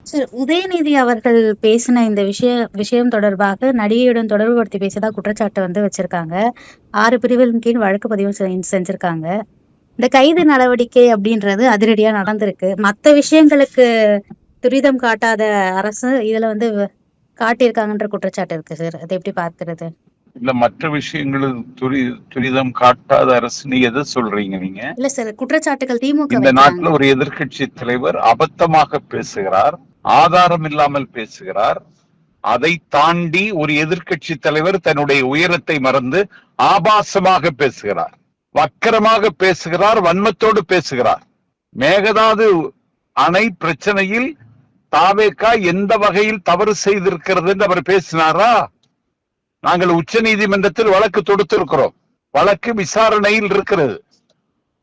Sir, Udhayanidhi அவர்கள் பேசின இந்த விஷயம் தொடர்பாக நடிகையுடன் தொடர்புபடுத்தி பேசியதா குற்றச்சாட்டு வச்சிருக்காங்க. 6 பிரிவுகளின் கீழ் வழக்கு பதிவு செஞ்சிருக்காங்க. இந்த கைது நடவடிக்கை அப்படின்றது அதிரடியா நடந்திருக்கு. மத்த விஷயங்களுக்கு துரிதம் காட்டாத அரசு இதுல காட்டியிருக்காங்கன்ற குற்றச்சாட்டு இருக்கு சார். அதை எப்படி பார்க்கிறது? இல்ல, மற்ற விஷயங்களும் துரிதம் காட்டாத அரசு நீ எதை சொல்றீங்க? நீங்க இல்ல சார், குற்றச்சாட்டுகள் திமுக இந்த நாட்டுல ஒரு எதிர்கட்சி தலைவர் அபத்தமாக பேசுகிறார், ஆதாரம் இல்லாமல் பேசுகிறார். அதை தாண்டி ஒரு எதிர்கட்சி தலைவர் தன்னுடைய உயரத்தை மறந்து ஆபாசமாக பேசுகிறார், வக்கரமாக பேசுகிறார், வன்மத்தோடு பேசுகிறார். மேகதாது அணை பிரச்சனையில் தாவேகா எந்த வகையில் தவறு செய்திருக்கிறது என்று அவர் பேசினாரா? நாங்கள் உச்ச நீதிமன்றத்தில் வழக்கு தொடுத்திருக்கிறோம். வழக்கு விசாரணையில் இருக்கிறது.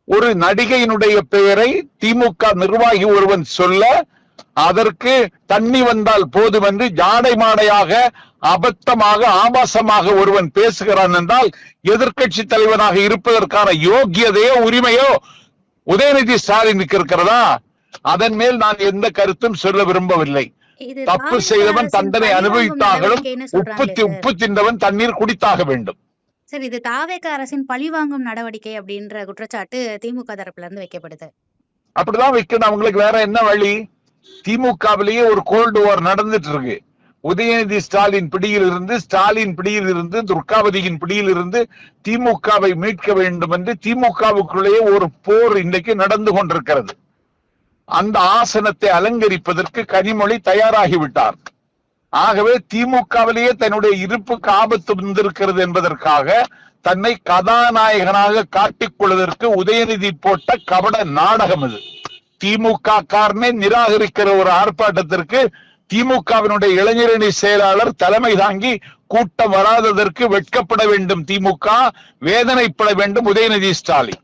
ஒரு நடிகையினுடைய பெயரை திமுக நிர்வாகி ஒருவன் சொல்ல, அதற்கு தண்ணி வந்தால் போதும் என்று ஜாடை மாடையாக, அபத்தமாக, ஆபாசமாக ஒருவன் பேசுகிறான் என்றால் எதிர்கட்சி தலைவனாக இருப்பதற்கான யோக்கியதையோ உரிமையோ உதயநிதி ஸ்டாலினுக்கு இருக்கிறதா? அதன் மேல் நான் எந்த கருத்தும் சொல்ல விரும்பவில்லை. தப்பு செய்தவன் தண்டனை அனுபவித்தாலும் உப்பு தின்றவன் தண்ணீர் குடித்தாக வேண்டும். சார், இது தாவேக அரசின் பழிவாங்கும் நடவடிக்கை அப்படின்ற குற்றச்சாட்டு திமுக தரப்புல இருந்து வைக்கப்படுது. அப்படிதான் வைக்கணும். அவங்களுக்கு வேற என்ன வழி? திமுகவிலேயே ஒரு கோல்டு வார் நடந்துட்டு இருக்கு. உதயநிதி ஸ்டாலின் பிடியில் இருந்து துர்காவதியின் பிடியில் இருந்து திமுகவை மீட்க வேண்டும் என்று திமுகவுக்குள்ளேயே ஒரு போர் இன்றைக்கு நடந்து கொண்டிருக்கிறது. அந்த ஆசனத்தை அலங்கரிப்பதற்கு கனிமொழி தயாராகிவிட்டார். ஆகவே திமுகவிலேயே தன்னுடைய இருப்புக்கு ஆபத்து வந்திருக்கிறது என்பதற்காக தன்னை கதாநாயகனாக காட்டிக் கொள்வதற்கு உதயநிதி போட்ட கபட நாடகம் இது. திமுக காரனை நிராகரிக்கிற ஒரு ஆர்ப்பாட்டத்திற்கு திமுகவினுடைய இளைஞரணி செயலாளர் தலைமை தாங்கி கூட்டம் வராததற்கு வெட்கப்பட வேண்டும் திமுக, வேதனைப்பட வேண்டும் உதயநிதி ஸ்டாலின்.